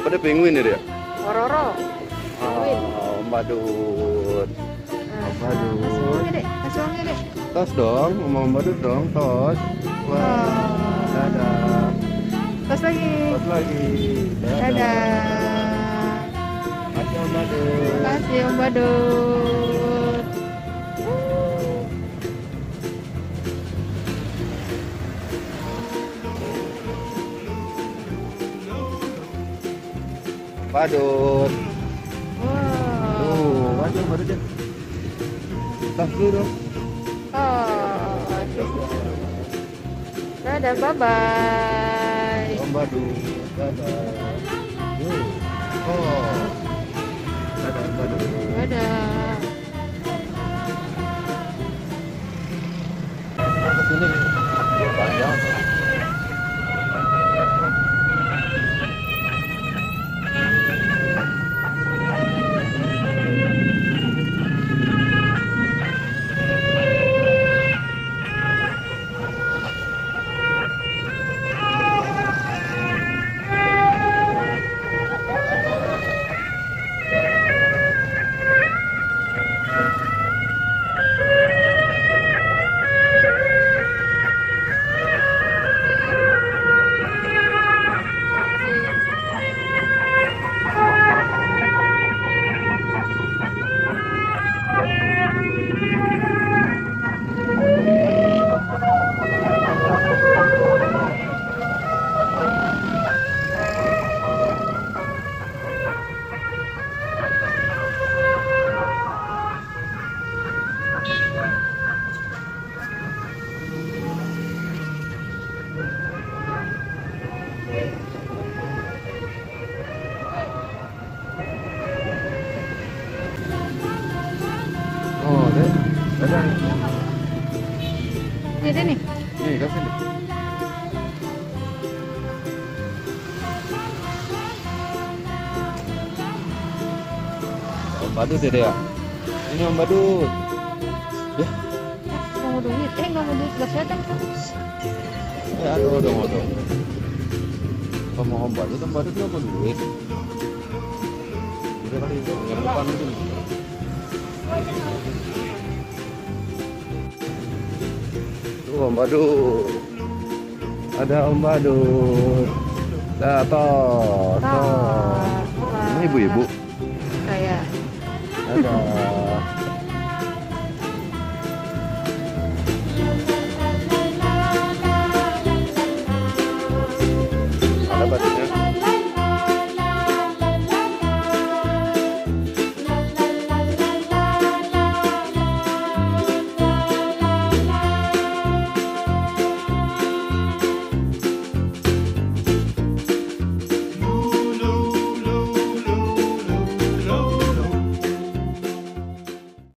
Apa deh penguin ya dia? Ororo. Penguin. Om Badut. Om Badut. Kasih uangnya dek, kasih uangnya dek. Tos dong, Om Badut dong, tos. Wah, dadah. Tos lagi. Tos lagi. Dadah. Makasih Om Badut. Kasih Om Badut. Badut. Wow. Tuh, Badut Badutnya. Tas dulu dong. Oh, dadah, bye bye. Om Badut. Dadah. Oh. Dadah Om Badut. Dadah. Kesini panjang. Oh, deh. Dadah. Ini nih. Nih, kasih nih. Om Badut ya, dia. Ini Om Badut. Ya, Nggak mau duit. Nggak mau duit. Gak setan. ya aduh, dong. Sama Om Badut nggak mau duit. Udah kali itu, yang depan itu. Tuh Om Badut. Ada Om Badut. Toh. Ini ibu-ibu. Kayak. Ada.